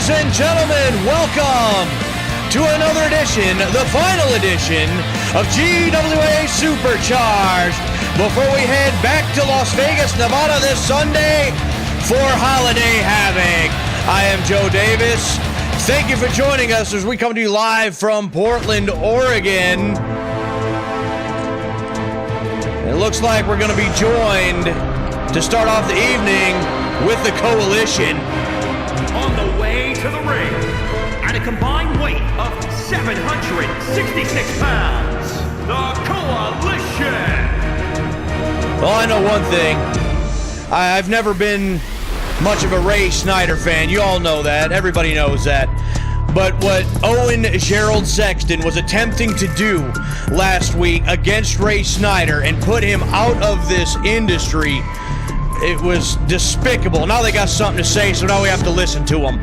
Ladies and gentlemen, welcome to another edition, the final edition of GWA Supercharged. Before we head back to Las Vegas, Nevada this Sunday for Holiday Havoc, I am Joe Davis. Thank you for joining us as we come to you live from Portland, Oregon. It looks like we're going to be joined to start off the evening with the Coalition. On the way to the ring, at a combined weight of 766 pounds, the Coalition. Well, I know one thing. I've never been much of a Ray Snyder fan. You all know that. Everybody knows that. But what Owen, Gerald, Sexton was attempting to do last week against Ray Snyder and put him out of this industry, it was despicable. Now they got something to say, so now we have to listen to them.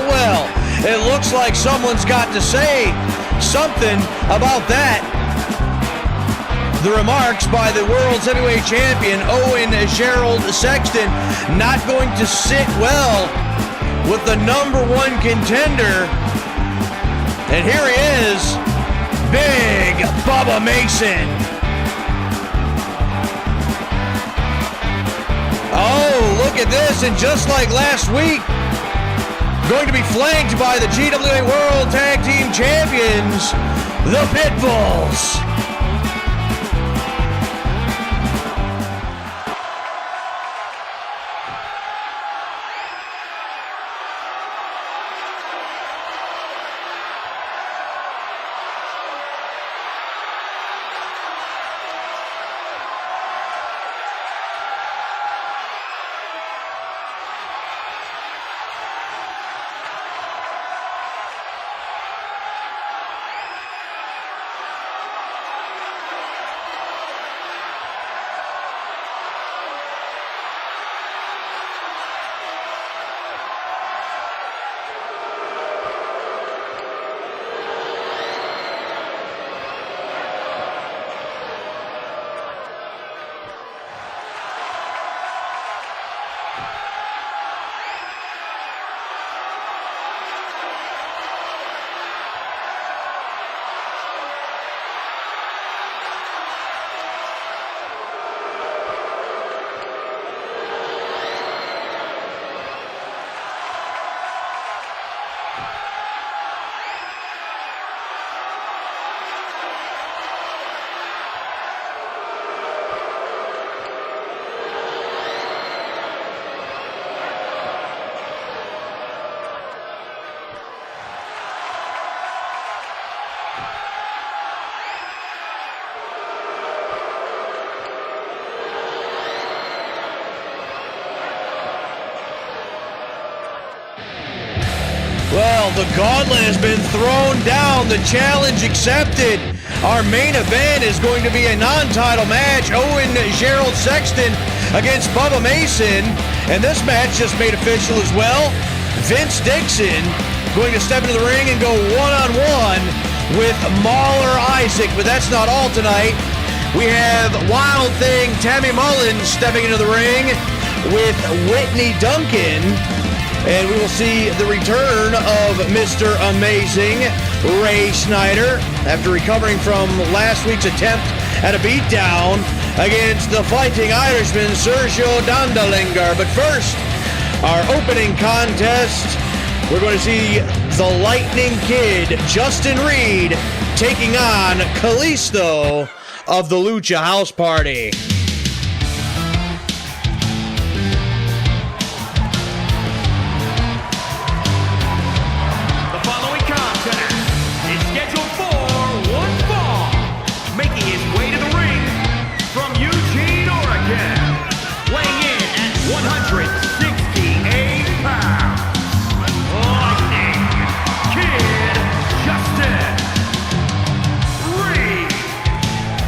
Well, it looks like someone's got to say something about that. The remarks by the World Heavyweight Champion, Owen, Gerald, Sexton, not going to sit well with the number one contender. And here he is, Big Bubba Mason. Oh, look at this, and just like last week, going to be flanked by the GWA World Tag Team Champions, the Pitbulls. Well, the gauntlet has been thrown down. The challenge accepted. Our main event is going to be a non-title match. Owen, Gerald, Sexton against Bubba Mason. And this match just made official as well. Vince Dixon going to step into the ring and go one-on-one with Mauler Isaac. But that's not all tonight. We have Wild Thing Tammy Mullins stepping into the ring with Whitney Duncan. And we will see the return of Mr. Amazing, Ray Snyder, after recovering from last week's attempt at a beatdown against the Fighting Irishman, Sergio Dandalingar. But first, our opening contest, we're going to see the Lightning Kid, Justin Reed, taking on Kalisto of the Lucha House Party.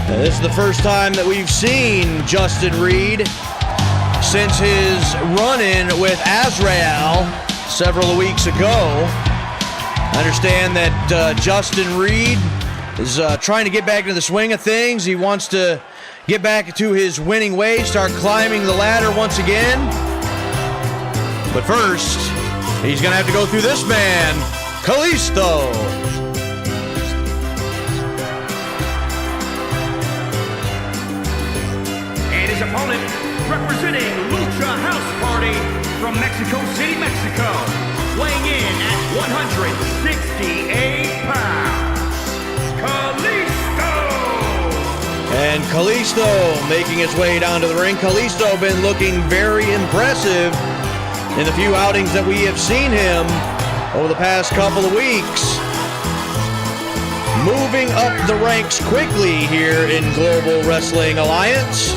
This is the first time that we've seen Justin Reed since his run-in with Azrael several weeks ago. I understand that Justin Reed is trying to get back into the swing of things. He wants to get back to his winning ways, start climbing the ladder once again. But first, he's going to have to go through this man, Kalisto. Opponent representing Lucha House Party from Mexico City, Mexico, weighing in at 168 pounds, Kalisto! And Kalisto making his way down to the ring. Kalisto been looking very impressive in the few outings that we have seen him over the past couple of weeks. Moving up the ranks quickly here in Global Wrestling Alliance.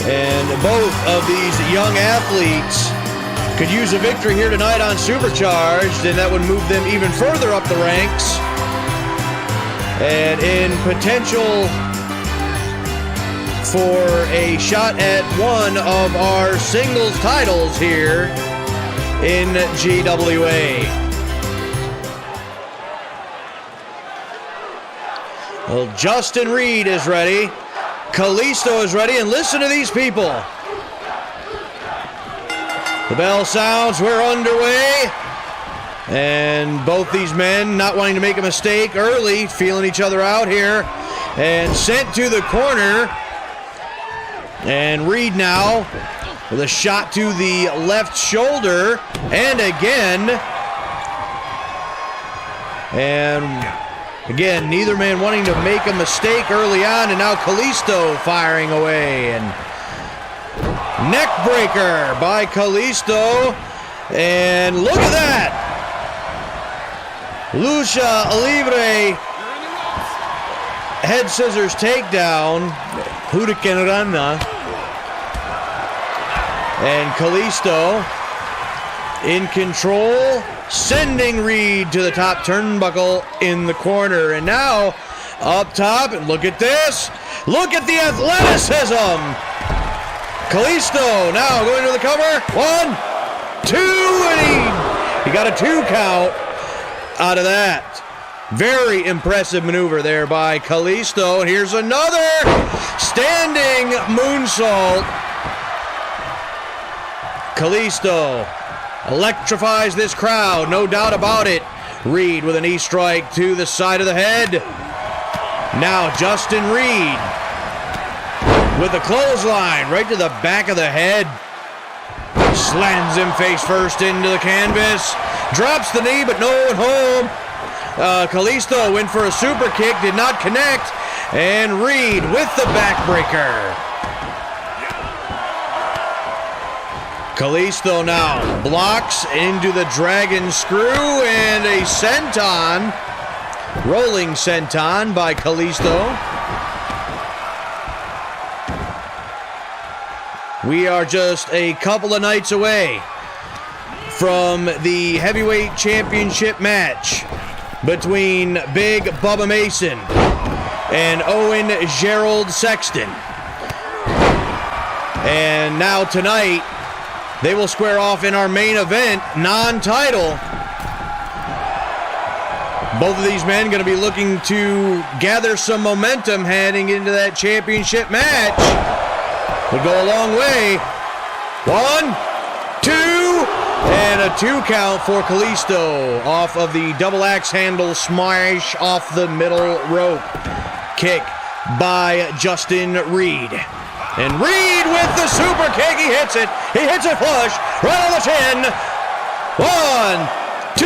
And both of these young athletes could use a victory here tonight on Supercharged, and that would move them even further up the ranks and in potential for a shot at one of our singles titles here in GWA. Well, Justin Reed is ready. Kalisto is ready, and listen to these people. The bell sounds, we're underway. And both these men not wanting to make a mistake early, feeling each other out here. And sent to the corner. And Reed now with a shot to the left shoulder. And again. And again, neither man wanting to make a mistake early on, and now Kalisto firing away. And neck breaker by Kalisto. And look at that. Lucha Libre head scissors takedown. Hurricane Rana. And Kalisto in control, sending Reed to the top turnbuckle in the corner. And now up top, and look at this. Look at the athleticism. Kalisto now going to the cover. 1, 2, and he got a 2 count out of that. Very impressive maneuver there by Kalisto. And here's another standing moonsault. Kalisto electrifies this crowd, no doubt about it. Reed with a knee strike to the side of the head. Now Justin Reed with a clothesline right to the back of the head. Slams him face first into the canvas. Drops the knee, but no one home. Kalisto went for a super kick, did not connect. And Reed with the backbreaker. Kalisto now blocks into the dragon screw, and a senton, rolling senton by Kalisto. We are just a couple of nights away from the heavyweight championship match between Big Bubba Mason and Owen Gerald Sexton. And now tonight, they will square off in our main event, non-title. Both of these men going to be looking to gather some momentum heading into that championship match. Would go a long way. 1, And a 2 count for Kalisto off of the double axe handle smash off the middle rope. Kick by Justin Reed. And Reed with the super kick, he hits it. He hits it flush, right on the chin. 1, 2,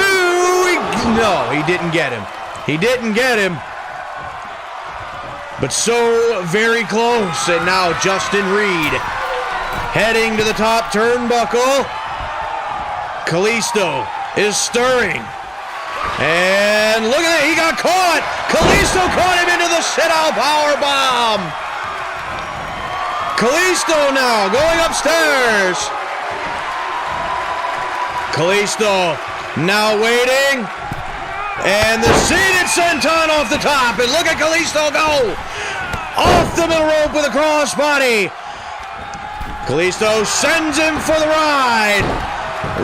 no, he didn't get him. He didn't get him. But so very close. And now Justin Reed heading to the top turnbuckle. Kalisto is stirring. And look at it, he got caught. Kalisto caught him into the sit-out power bomb. Kalisto now going upstairs. Kalisto now waiting. And the seated senton off the top. And look at Kalisto go. Off the middle rope with a crossbody. Kalisto sends him for the ride.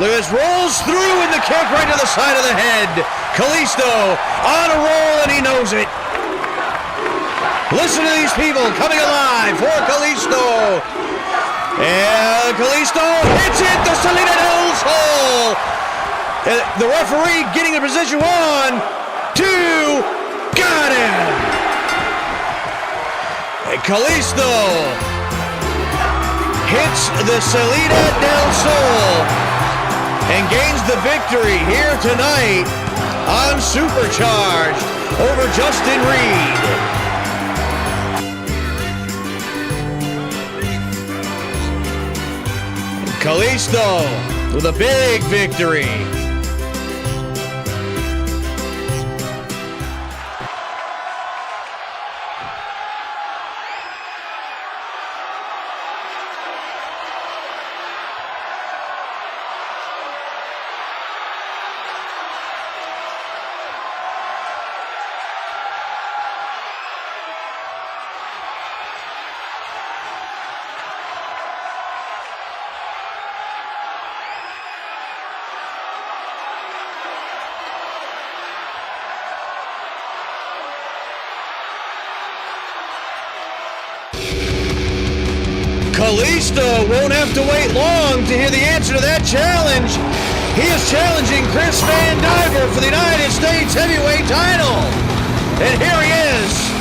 Look at this, rolls through and the kick right to the side of the head. Kalisto on a roll and he knows it. Listen to these people coming alive for Kalisto. And Kalisto hits it, the Selena Hills hole. The referee getting in position. 1, 2, got him. And Kalisto hits the Salida del Sol and gains the victory here tonight on Supercharged over Justin Reed. Kalisto with a big victory. Kalisto won't have to wait long to hear the answer to that challenge. He is challenging Chris Van Diver for the United States Heavyweight title. And here he is.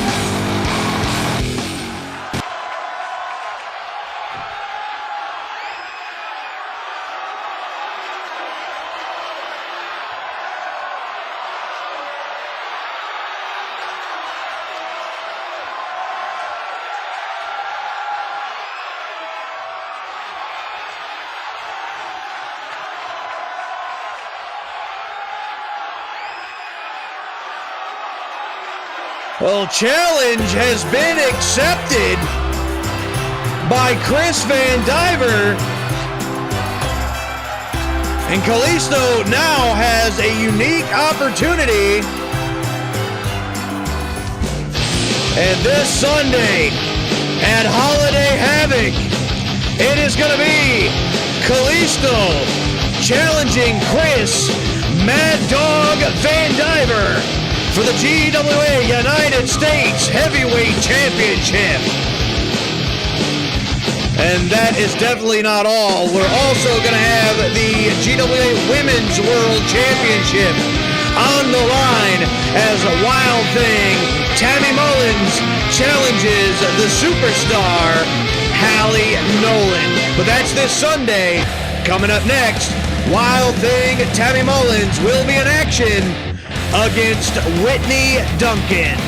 Well, challenge has been accepted by Chris Van Diver. And Kalisto now has a unique opportunity. And this Sunday at Holiday Havoc, it is going to be Kalisto challenging Chris Mad Dog Van Diver for the GWA United States Heavyweight Championship. And that is definitely not all. We're also going to have the GWA Women's World Championship on the line as a Wild Thing. Tammy Mullins challenges the superstar Halie Nolan. But that's this Sunday. Coming up next, Wild Thing Tammy Mullins will be in action against Whitney Duncan.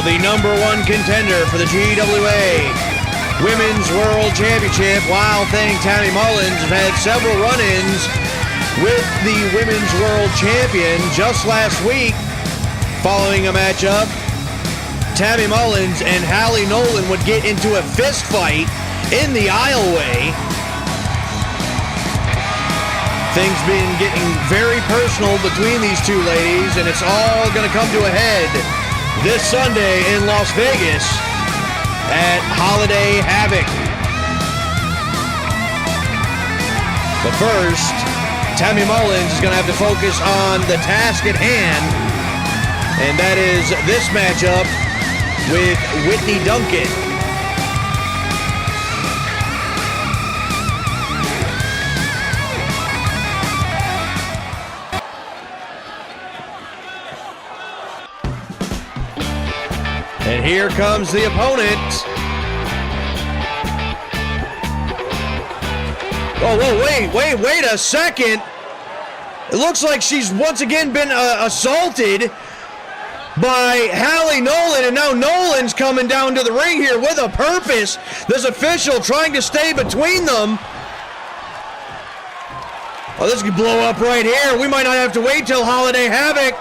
The number one contender for the GWA Women's World Championship, Wild Thing Tammy Mullins, has had several run-ins with the Women's World Champion. Just last week, following a matchup, Tammy Mullins and Halie Nolan would get into a fist fight in the aisleway. Things been getting very personal between these two ladies, and it's all going to come to a head this Sunday in Las Vegas at Holiday Havoc. But first, Tammy Mullins is going to have to focus on the task at hand, and that is this matchup with Whitney Duncan. And here comes the opponent. Oh, whoa, wait a second. It looks like she's once again been assaulted by Halie Nolan, and now Nolan's coming down to the ring here with a purpose. This official trying to stay between them. Oh, this could blow up right here. We might not have to wait till Holiday Havoc.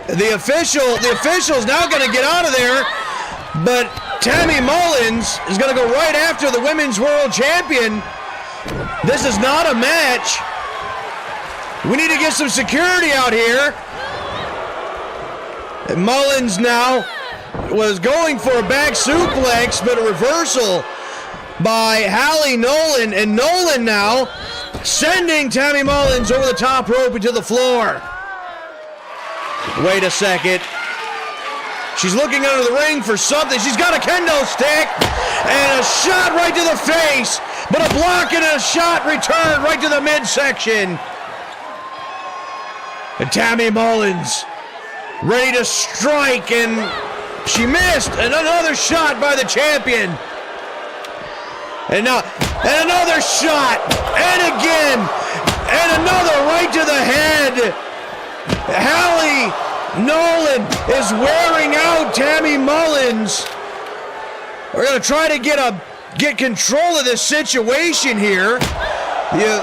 The official's now going to get out of there, but Tammy Mullins is going to go right after the Women's World Champion. This is not a match. We need to get some security out here. And Mullins now was going for a back suplex, but a reversal by Halie Nolan, and Nolan now sending Tammy Mullins over the top rope into the floor. Wait a second. She's looking under the ring for something. She's got a kendo stick and a shot right to the face, but a block and a shot returned right to the midsection. And Tammy Mullins ready to strike, and she missed. And another shot by the champion. And now, and another shot, and again, and another right to the head. Halie Nolan is wearing out Tammy Mullins. We're going to try to get control of this situation here. You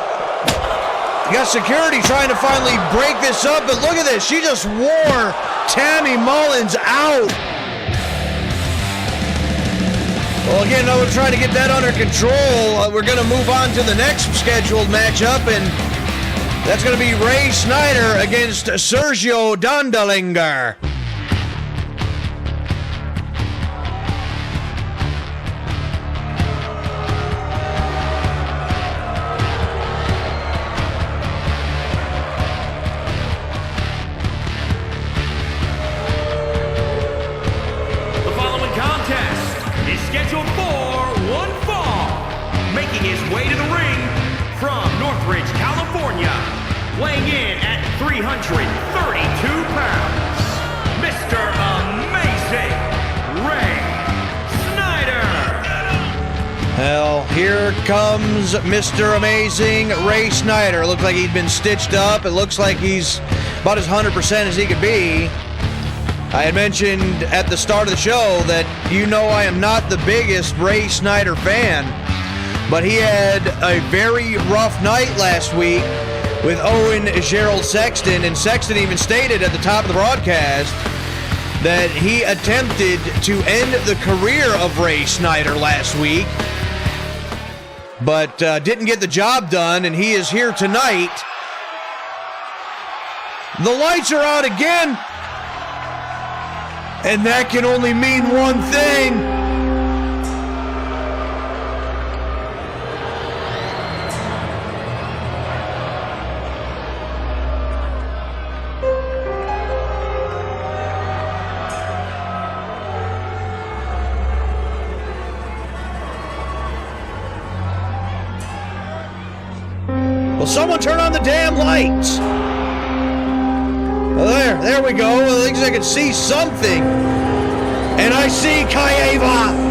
got security trying to finally break this up, but look at this. She just wore Tammy Mullins out. Well, again, we're trying to get that under control. We're going to move on to the next scheduled matchup, and that's going to be Ray Snyder against Sergio Dondalinger. The following contest is scheduled for one fall. Making his way to the ring from Northridge, California, weighing in at 332 pounds, Mr. Amazing Ray Snyder. Well, here comes Mr. Amazing Ray Snyder. Looks like he'd been stitched up. It looks like he's about as 100% as he could be. I had mentioned at the start of the show that I am not the biggest Ray Snyder fan, but he had a very rough night last week with Owen, Gerald, Sexton, and Sexton even stated at the top of the broadcast that he attempted to end the career of Ray Snyder last week, but didn't get the job done, and he is here tonight. The lights are out again, and that can only mean one thing. Well, someone turn on the damn lights. Well, there we go. At least I can see something. And I see Kaieva.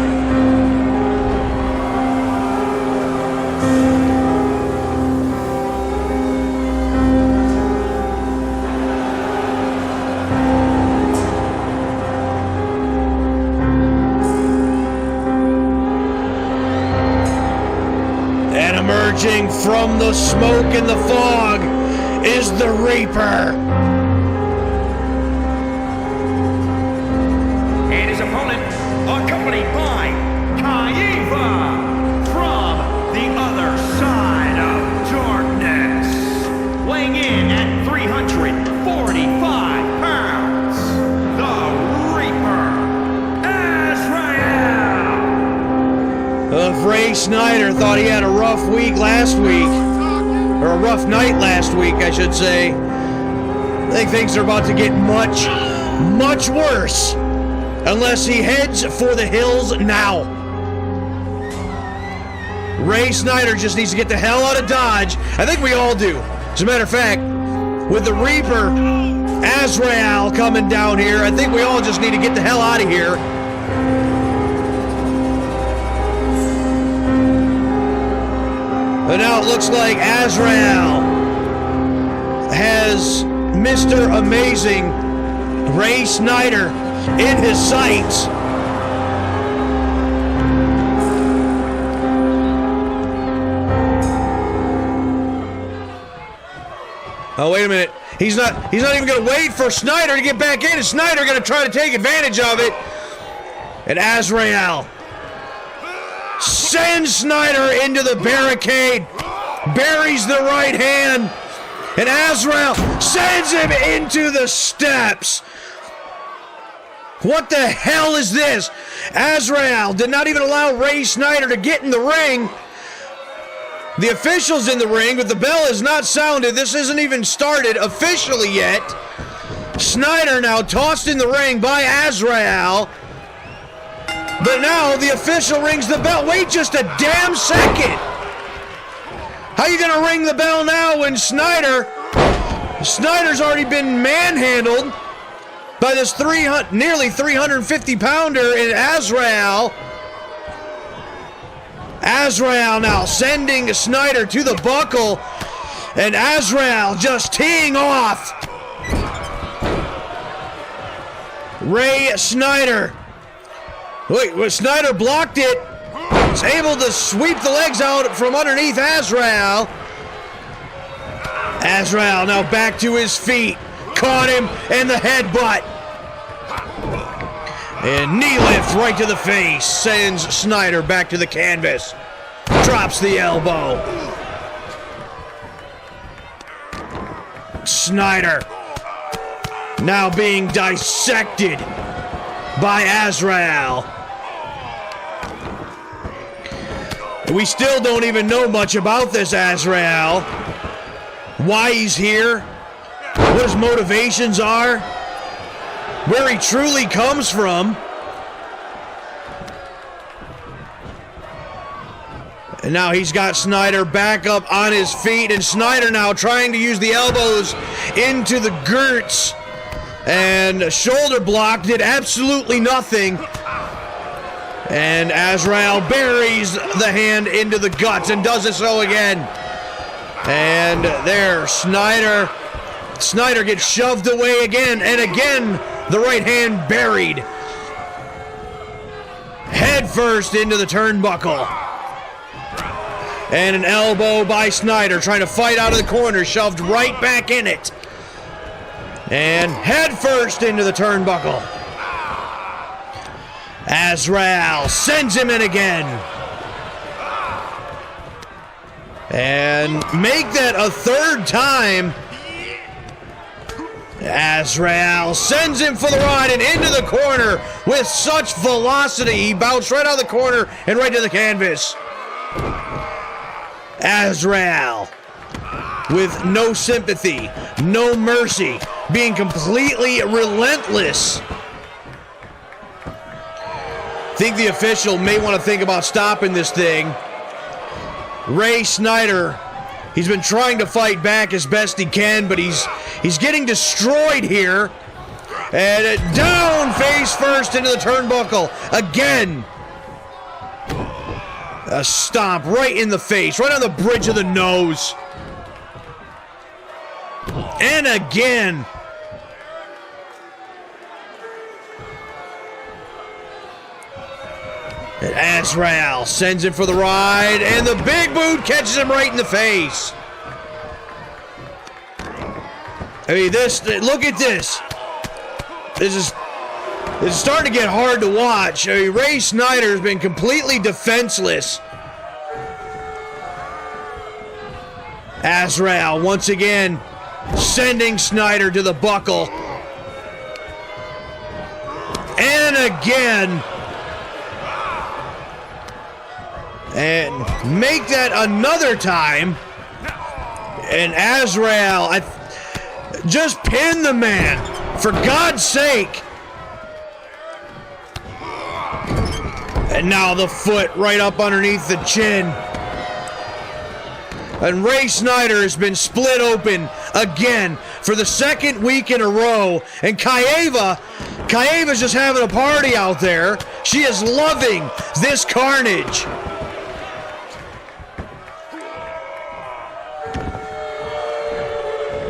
Emerging from the smoke and the fog is the Reaper. And his opponent, accompanied by Kaiva from the other side of darkness. Weighing in at 345 pounds, the Reaper, Azrael. If Ray Snyder thought he had a rough week last week, or a rough night last week, I should say, I think things are about to get much, much worse. Unless he heads for the hills now. Ray Snyder just needs to get the hell out of Dodge. I think we all do. As a matter of fact, with the Reaper, Azrael coming down here, I think we all just need to get the hell out of here. But now it looks like Azrael has Mr. Amazing Ray Snyder in his sights. Oh, wait a minute. He's not even going to wait for Snyder to get back in. And Snyder going to try to take advantage of it. And Azrael sends Snyder into the barricade. Buries the right hand. And Azrael sends him into the steps. What the hell is this? Azrael did not even allow Ray Snyder to get in the ring. The official's in the ring, but the bell has not sounded. This isn't even started officially yet. Snyder now tossed in the ring by Azrael. But now the official rings the bell. Wait just a damn second. How you gonna ring the bell now when Snyder's already been manhandled by this nearly 350-pounder in Azrael. Azrael now sending Snyder to the buckle, and Azrael just teeing off. Ray Snyder. Wait, Snyder blocked it. He's able to sweep the legs out from underneath Azrael. Azrael now back to his feet. Caught him in the headbutt. And knee lift right to the face. Sends Snyder back to the canvas. Drops the elbow. Snyder now being dissected by Azrael. We still don't even know much about this Azrael. Why he's here. What his motivations are. Where he truly comes from. And now he's got Snyder back up on his feet, and Snyder now trying to use the elbows into the girts. And shoulder block did absolutely nothing. And Azrael buries the hand into the guts and does it so again. And there, Snyder gets shoved away again, and again the right hand buried. Head first into the turnbuckle. And an elbow by Snyder trying to fight out of the corner, shoved right back in it. And head first into the turnbuckle. Azrael sends him in again. And make that a third time. Azrael sends him for the ride and into the corner with such velocity. He bounced right out of the corner and right to the canvas. Azrael with no sympathy, no mercy, being completely relentless. I think the official may want to think about stopping this thing. Ray Snyder, he's been trying to fight back as best he can, but he's getting destroyed here. And down face first into the turnbuckle. Again. A stomp right in the face, right on the bridge of the nose. And again. And Azrael sends him for the ride, and the big boot catches him right in the face. I mean, look at this. This is starting to get hard to watch. I mean, Ray Snyder has been completely defenseless. Azrael once again sending Snyder to the buckle. And again. And make that another time. And Azrael, just pin the man, for God's sake. And now the foot right up underneath the chin. And Ray Snyder has been split open again for the second week in a row. And Kaeva's just having a party out there. She is loving this carnage.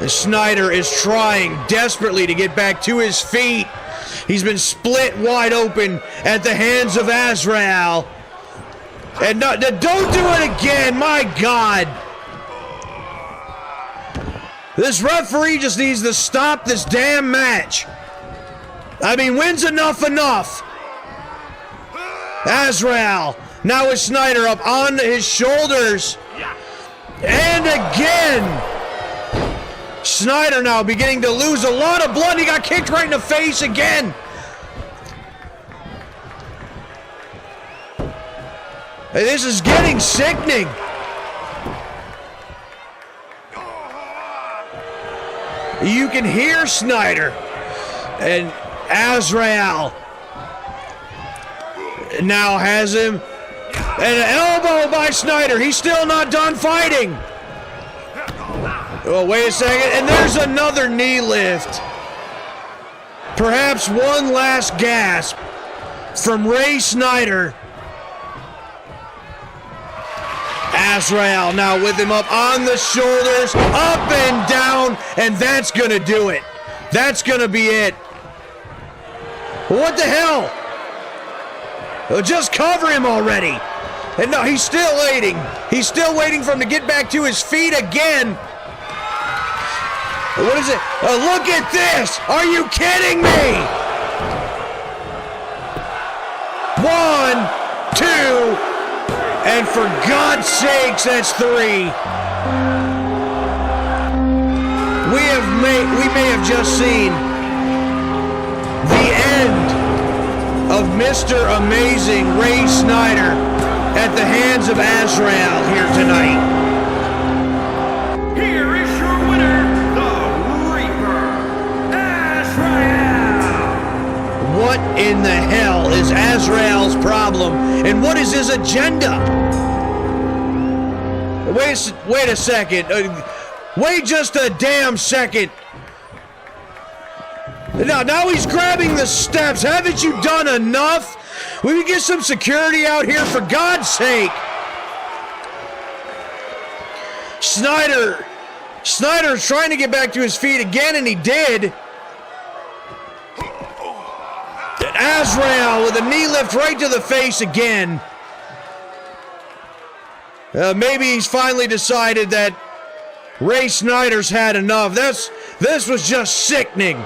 And Snyder is trying desperately to get back to his feet. He's been split wide open at the hands of Azrael. And don't do it again, my God. This referee just needs to stop this damn match. I mean, when's enough? Azrael now with Snyder up on his shoulders. And again. Snyder now beginning to lose a lot of blood. He got kicked right in the face again. Hey, this is getting sickening. You can hear Snyder and Azrael now has him. And an elbow by Snyder. He's still not done fighting. Oh, wait a second. And there's another knee lift. Perhaps one last gasp from Ray Snyder. Azrael now with him up on the shoulders, up and down, and that's going to do it. That's going to be it. What the hell? Oh, just cover him already. And no, he's still waiting. He's still waiting for him to get back to his feet again. What is it? Oh, look at this! Are you kidding me? 1, 2, and for God's sakes, that's 3. We may have just seen the end of Mr. Amazing Ray Snyder at the hands of Azrael here tonight. Here is your winner, the Reaper, Azrael. What in the hell is Azrael's problem, and what is his agenda? Wait a second. Wait just a damn second. Now he's grabbing the steps. Haven't you done enough? Will you get some security out here, for God's sake? Snyder's trying to get back to his feet again, and he did. And Azrael with a knee lift right to the face again. Maybe he's finally decided that Ray Snyder's had enough. This was just sickening.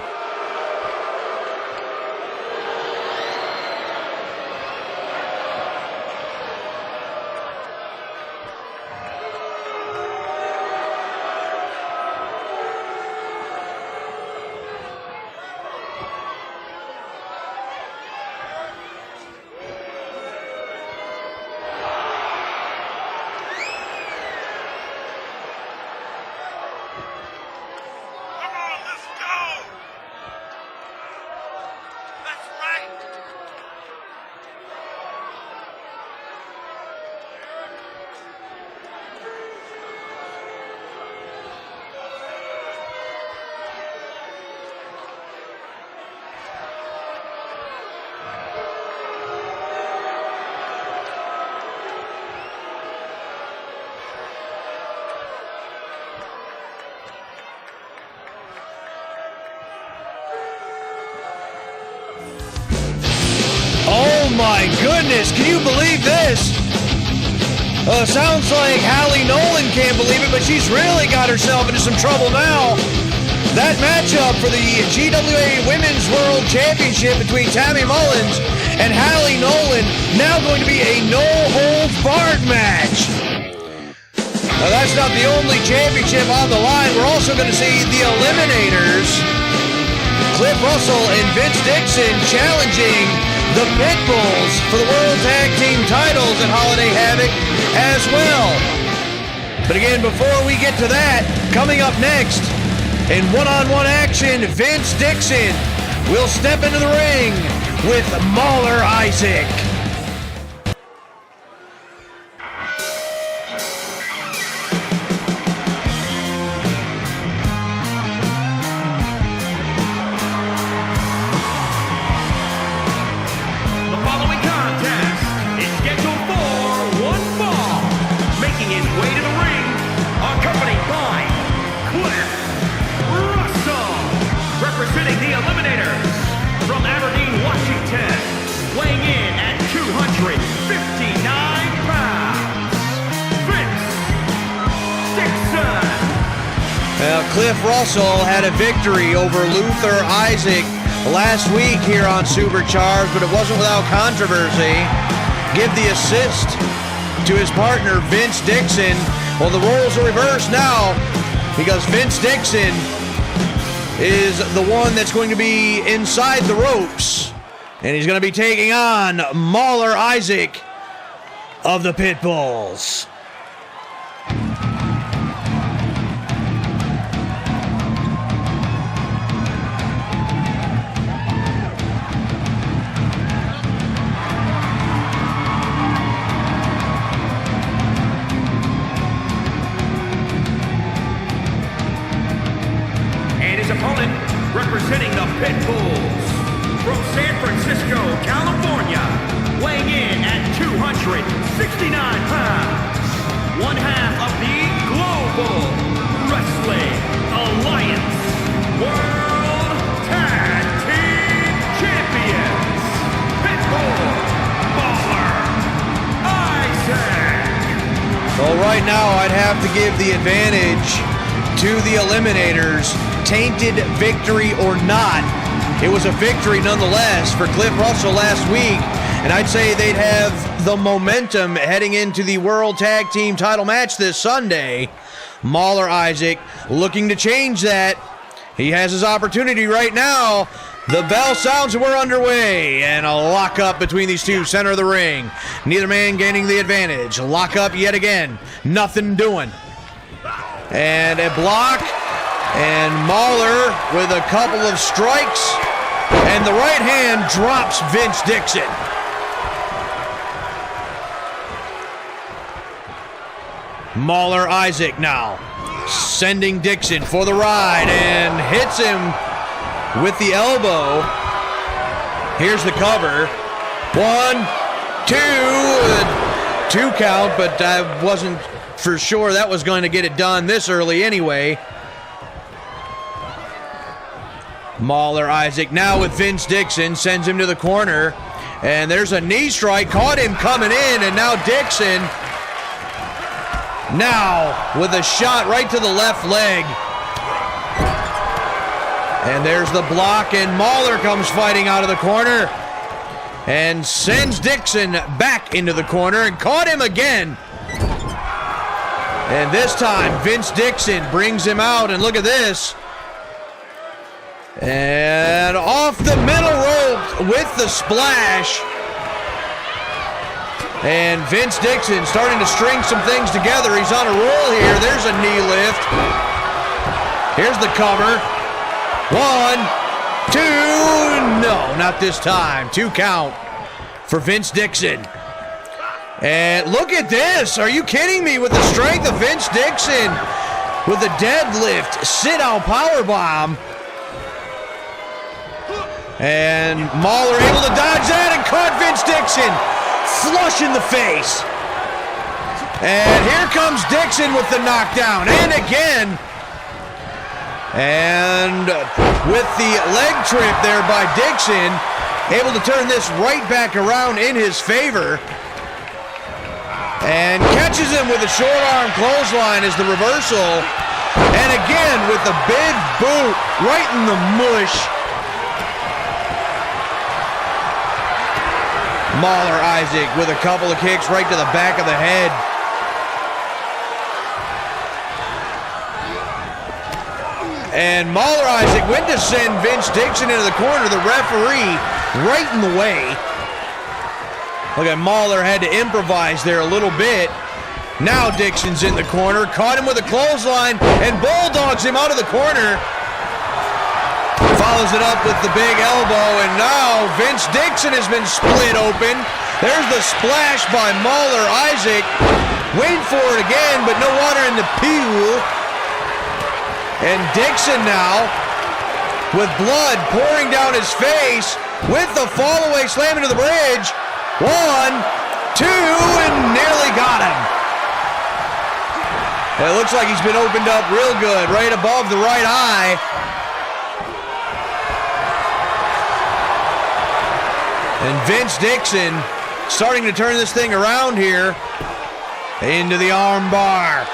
my goodness, can you believe this? Sounds like Halie Nolan can't believe it, but she's really got herself into some trouble now. That matchup for the GWA Women's World Championship between Tammy Mullins and Halie Nolan now going to be a no-holds-barred match. Now, that's not the only championship on the line. We're also going to see the Eliminators, Cliff Russell and Vince Dixon, challenging the Pitbulls for the World Tag Team titles at Holiday Havoc as well. But again, before we get to that, coming up next, in one-on-one action, Vince Dixon will step into the ring with Mauler Isaac. The following contest is scheduled for one fall. Making his way to the ring, accompanied by Cliff Russell, representing the Eliminators from Aberdeen, Washington, weighing in at 259 pounds, Vince Dixon. Well, Cliff Russell had a victory over Luther Isaac last week here on Supercharged, but it wasn't without controversy. Give the assist to his partner, Vince Dixon. Well, the roles are reversed now because Vince Dixon is the one that's going to be inside the ropes, and he's going to be taking on Mauler Isaac of the Pitbulls. Opponent representing the Pitbulls from San Francisco, California, weighing in at 269 pounds, one half of the Global Wrestling Alliance World Tag Team Champions, Pitbull Mauler Isaac. Well, right now I'd have to give the advantage to the Eliminators. Tainted victory or not, it was a victory nonetheless for Cliff Russell last week, and I'd say they'd have the momentum heading into the World Tag Team title match this Sunday. Mauler Isaac looking to change that. He has his opportunity right now. The bell sounds and we're underway, and a lock-up between these two, center of the ring. Neither man gaining the advantage. Lock up yet again. Nothing doing. And a block. And Mauler with a couple of strikes, and the right hand drops Vince Dixon. Mauler Isaac now sending Dixon for the ride and hits him with the elbow. Here's the cover. 1, 2 count, but I wasn't for sure that was going to get it done this early anyway. Mauler Isaac now with Vince Dixon, sends him to the corner, and there's a knee strike, caught him coming in, and now Dixon now with a shot right to the left leg. And there's the block, and Mauler comes fighting out of the corner and sends Dixon back into the corner and caught him again. And this time Vince Dixon brings him out, and look at this. And off the middle rope with the splash. And Vince Dixon starting to string some things together. He's on a roll here. There's a knee lift. Here's the cover. 1, 2, no, not this time. 2 count for Vince Dixon. And look at this. Are you kidding me? With the strength of Vince Dixon with a deadlift, sit-down powerbomb. And Mauler able to dodge that and caught Vince Dixon flush in the face. And here comes Dixon with the knockdown, and again. And with the leg trip there by Dixon, able to turn this right back around in his favor. And catches him with a short arm clothesline as the reversal. And again with the big boot right in the mush. Mauler Isaac with a couple of kicks right to the back of the head. And Mauler Isaac went to send Vince Dixon into the corner. The referee right in the way. Look at Mauler had to improvise there a little bit. Now Dixon's in the corner. Caught him with a clothesline and bulldogs him out of the corner. Follows it up with the big elbow, and now Vince Dixon has been split open. There's the splash by Mauler Isaac. Wait for it again, but no water in the pool. And Dixon now, with blood pouring down his face, with the fall-away slam into the bridge. 1, 2, and nearly got him. It looks like he's been opened up real good, right above the right eye. And Vince Dixon starting to turn this thing around here. Into the arm bar.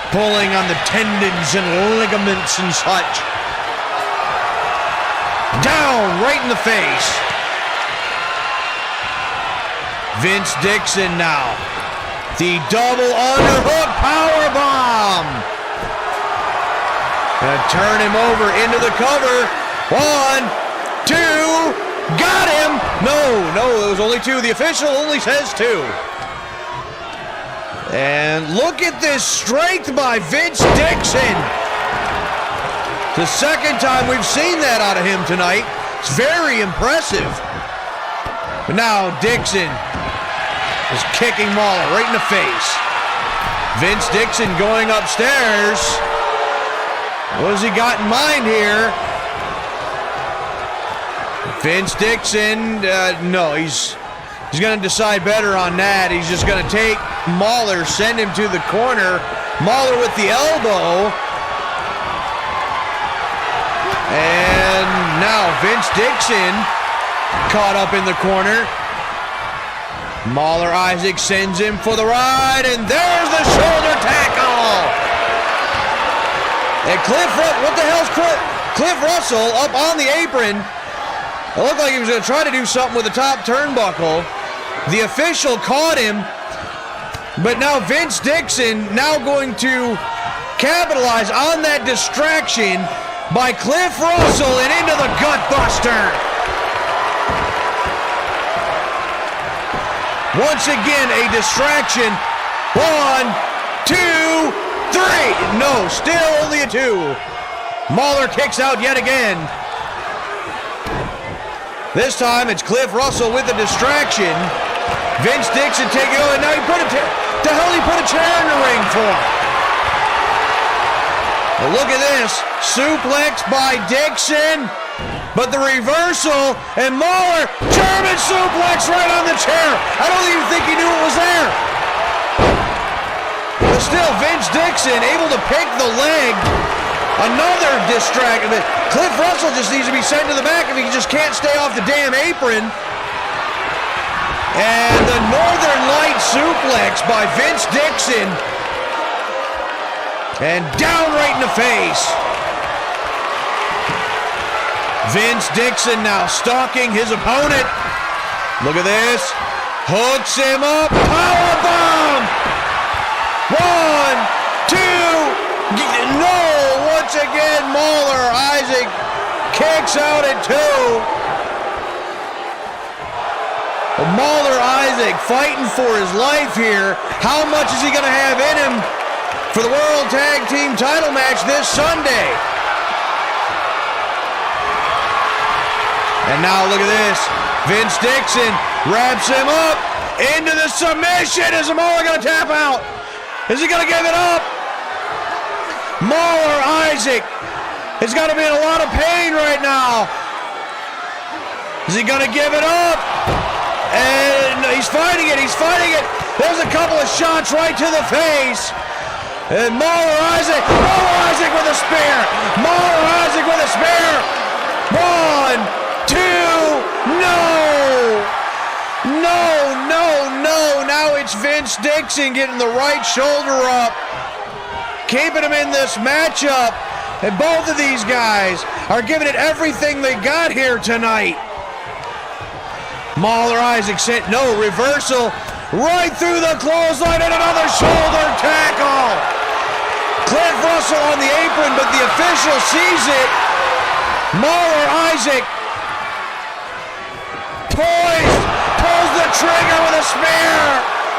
Pulling on the tendons and ligaments and such. Down right in the face. Vince Dixon now. The double underhook powerbomb. Gonna turn him over into the cover. 1, 2, got him! No, it was only 2. The official only says 2. And look at this strength by Vince Dixon. The second time we've seen that out of him tonight. It's very impressive. But now Dixon is kicking Mauler right in the face. Vince Dixon going upstairs. What has he got in mind here? Vince Dixon, no, he's going to decide better on that. He's just going to take Mauler, send him to the corner. Mauler with the elbow. And now Vince Dixon caught up in the corner. Mauler Isaac sends him for the ride, and there's the shoulder tackle. And what the hell's Cliff Russell up on the apron? It looked like he was going to try to do something with the top turnbuckle. The official caught him, but now Vince Dixon now going to capitalize on that distraction by Cliff Russell and into the gut buster. Once again, a distraction. 1, 2, 3. No, still only a 2. Mauler kicks out yet again. This time it's Cliff Russell with the distraction. Vince Dixon taking over. Now he put a chair in the ring for. Well, look at this. Suplex by Dixon. But the reversal, and Mauler, German suplex right on the chair. I don't even think he knew it was there. But still, Vince Dixon able to pick the leg. Another distraction. Cliff Russell just needs to be sent to the back if he just can't stay off the damn apron. And the Northern Light suplex by Vince Dixon. And down right in the face. Vince Dixon now stalking his opponent. Look at this. Hooks him up. Powerbomb. 1, 2. No. Once again, Mauler Isaac kicks out at 2. Mauler Isaac fighting for his life here. How much is he going to have in him for the World Tag Team title match this Sunday? And now look at this. Vince Dixon wraps him up into the submission. Is Mauler going to tap out? Is he going to give it up? Mauler Isaac has got to be in a lot of pain right now. Is he going to give it up? And he's fighting it. He's fighting it. There's a couple of shots right to the face. And Mauler Isaac with a spear. Mauler Isaac with a spear. 1, 2, No! No, no, no. Now it's Vince Dixon getting the right shoulder up, keeping him in this matchup. And both of these guys are giving it everything they got here tonight. Mahler Isaac sent no reversal right through the clothesline and another shoulder tackle. Clint Russell on the apron, but the official sees it. Mahler Isaac poised, pulls the trigger with a spear.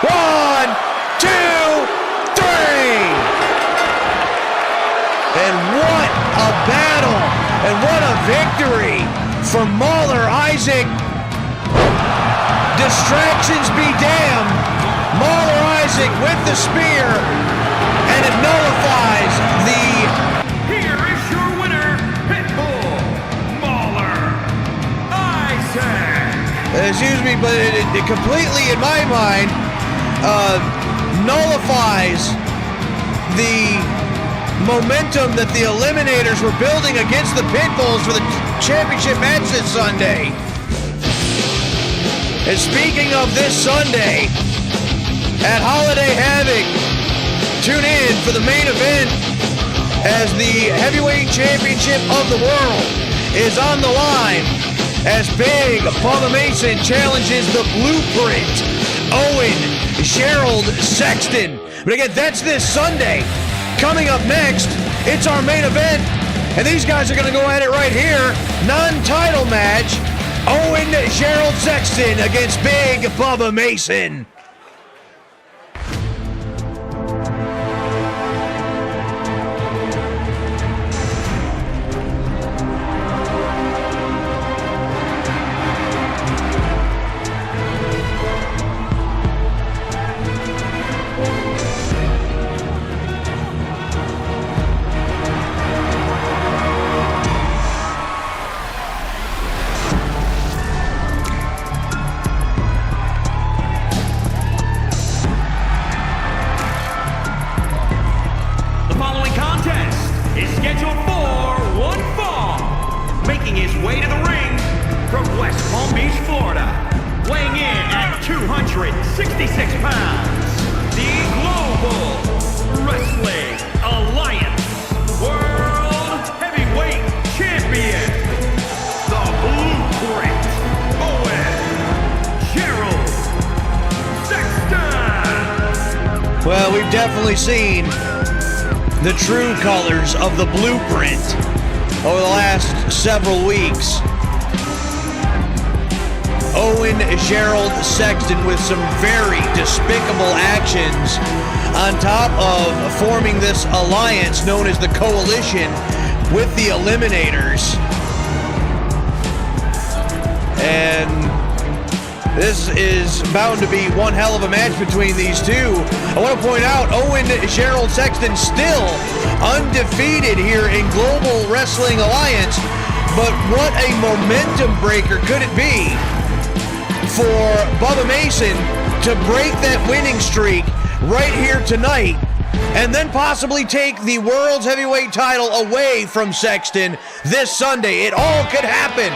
1, 2, 3. And what a battle, and what a victory for Mahler Isaac. Distractions be damned. Mahler Isaac with the spear, and it nullifies the... Here is your winner, Pitbull Mahler Isaac. Excuse me, but it completely, in my mind, nullifies the momentum that the Eliminators were building against the Pitbulls for the championship match this Sunday. And speaking of this Sunday, at Holiday Havoc, tune in for the main event as the Heavyweight Championship of the world is on the line as Big Bubba Mason challenges the Blueprint, Owen, Gerald, Sexton. But again, that's this Sunday. Coming up next, it's our main event, and these guys are going to go at it right here. Non-title match, Owen, Gerald, Sexton against Big Bubba Mason. Well, we've definitely seen the true colors of the Blueprint over the last several weeks. Owen, Gerald, Sexton with some very despicable actions on top of forming this alliance known as the Coalition with the Eliminators. And this is bound to be one hell of a match between these two. I want to point out, Owen, Gerald, Sexton still undefeated here in Global Wrestling Alliance. But what a momentum breaker could it be for Bubba Mason to break that winning streak right here tonight and then possibly take the World's Heavyweight title away from Sexton this Sunday. It all could happen.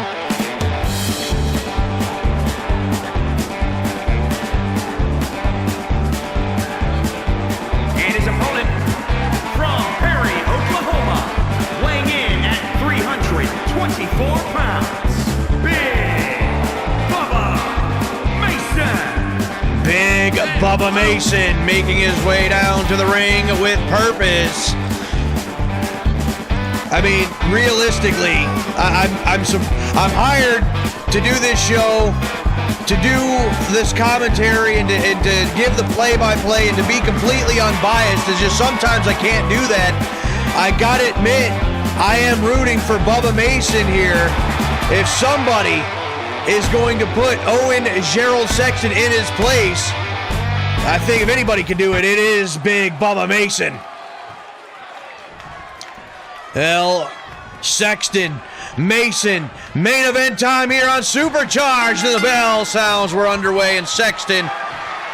Bubba Mason making his way down to the ring with purpose. I mean, realistically, I'm hired to do this show, to do this commentary, and to give the play-by-play, and to be completely unbiased. It's just sometimes I can't do that. I gotta admit, I am rooting for Bubba Mason here. If somebody is going to put Owen Gerald Sexton in his place, I think if anybody can do it, it is Big Bubba Mason. Sexton, Mason, main event time here on Supercharged. And the bell sounds, we're underway, and Sexton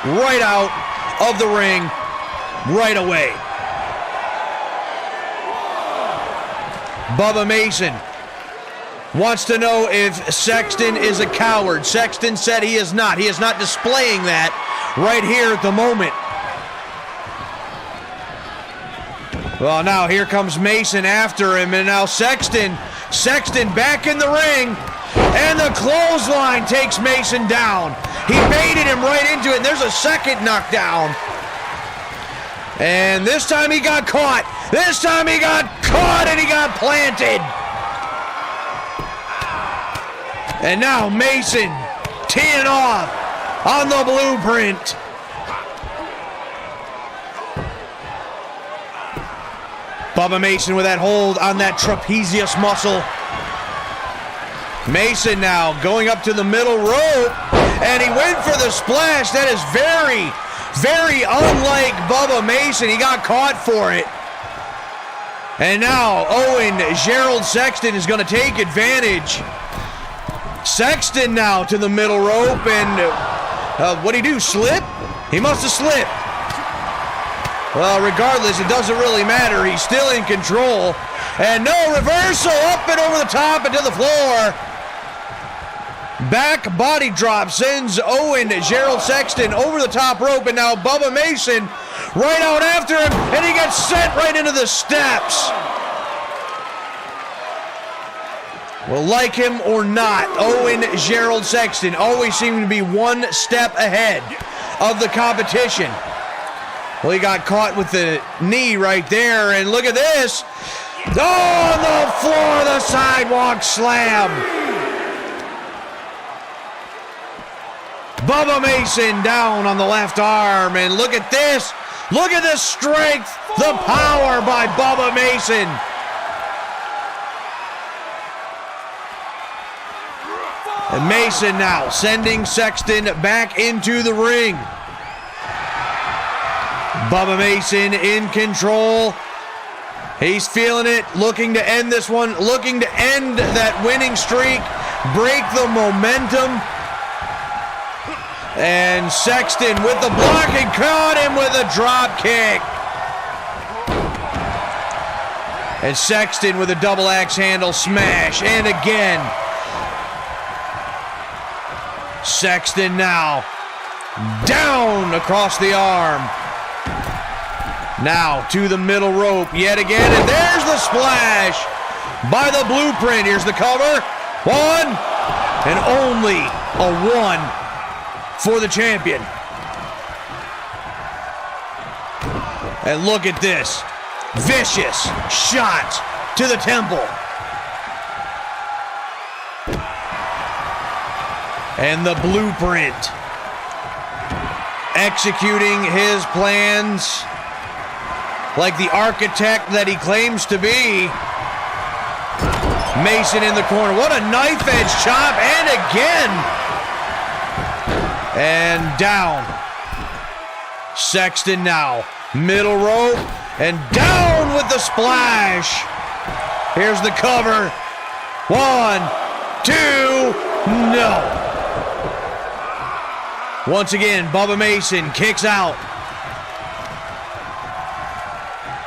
right out of the ring right away. Bubba Mason wants to know if Sexton is a coward. Sexton said he is not. He is not displaying that right here at the moment. Well, now here comes Mason after him, and now Sexton back in the ring, and the clothesline takes Mason down. He baited him right into it, and there's a second knockdown. And this time he got caught. This time he got caught, and he got planted. And now Mason teeing off on the blueprint. Bubba Mason with that hold on that trapezius muscle. Mason now going up to the middle rope, and he went for the splash. That is very, very unlike Bubba Mason. He got caught for it. And now Owen, Gerald, Sexton is going to take advantage. Sexton now to the middle rope, and what'd he do, slip? He must have slipped. Well, regardless, it doesn't really matter. He's still in control. And no, reversal up and over the top and to the floor. Back body drop sends Owen, Gerald, Sexton over the top rope, and now Bubba Mason right out after him, and he gets sent right into the steps. Well, like him or not, Owen, Gerald, Sexton always seem to be one step ahead of the competition. Well, he got caught with the knee right there, and look at this. Oh, on the floor, the sidewalk slam. Bubba Mason down on the left arm, and look at this. Look at the strength, the power by Bubba Mason. And Mason now sending Sexton back into the ring. Bubba Mason in control. He's feeling it, looking to end this one, looking to end that winning streak, break the momentum. And Sexton with the block and caught him with a drop kick. And Sexton with a double axe handle smash. And again, Sexton now down across the arm. Now to the middle rope yet again, and there's the splash by the blueprint. Here's the cover. One, and only a one for the champion. And look at this. Vicious shot to the temple. And the blueprint executing his plans like the architect that he claims to be. Mason in the corner. What a knife edge chop, and again. And down. Sexton now. Middle rope, and down with the splash. Here's the cover. 1, 2, no. Once again, Bubba Mason kicks out.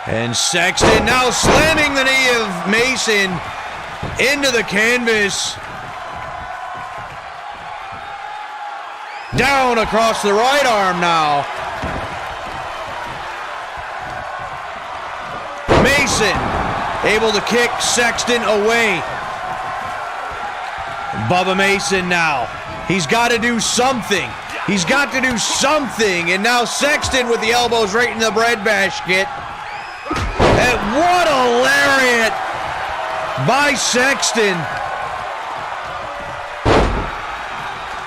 And Sexton now slamming the knee of Mason into the canvas. Down across the right arm now. Mason able to kick Sexton away. Bubba Mason now. He's got to do something. He's got to do something. And now Sexton with the elbows right in the breadbasket. And what a lariat by Sexton.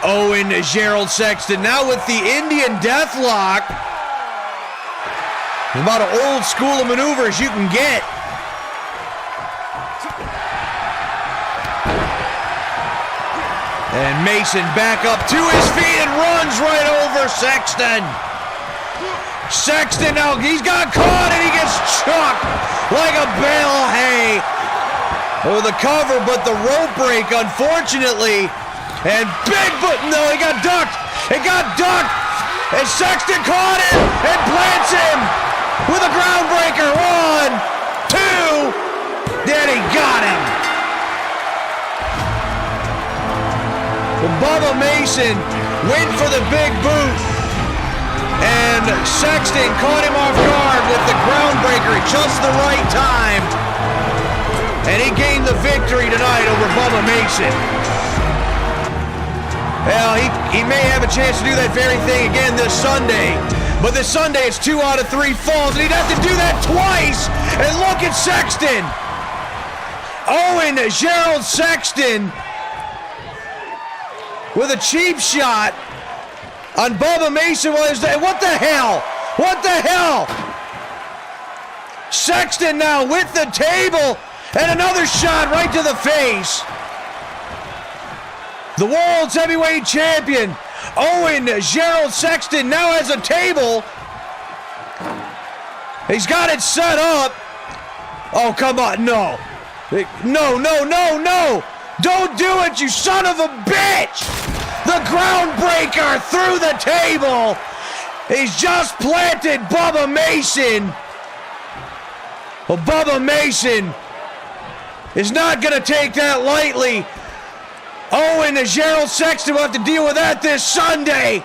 Owen, Gerald, Sexton now with the Indian Deathlock. About an old school of maneuvers you can get. And Mason back up to his feet and runs right over Sexton. Sexton now, he's got caught and he gets chucked like a bale of hay. Oh, the cover, but the rope break, unfortunately. And Bigfoot, no, he got ducked. It got ducked. And Sexton caught him and plants him with a groundbreaker. 1, 2. Then he got him. Bubba Mason went for the big boot. And Sexton caught him off guard with the groundbreaker at just the right time. And he gained the victory tonight over Bubba Mason. Well, he may have a chance to do that very thing again this Sunday. But this Sunday it's 2 out of 3 falls, and he'd have to do that twice. And look at Sexton. Owen, Gerald Sexton with a cheap shot on Bubba Mason. What the hell? What the hell? Sexton now with the table. And another shot right to the face. The World's Heavyweight Champion, Owen Gerald Sexton, now has a table. He's got it set up. Oh, come on, no. No, no, no, no. Don't do it, you son of a bitch. The groundbreaker through the table. He's just planted Bubba Mason. Well, Bubba Mason is not going to take that lightly. Owen and Gerald Sexton will have to deal with that this Sunday.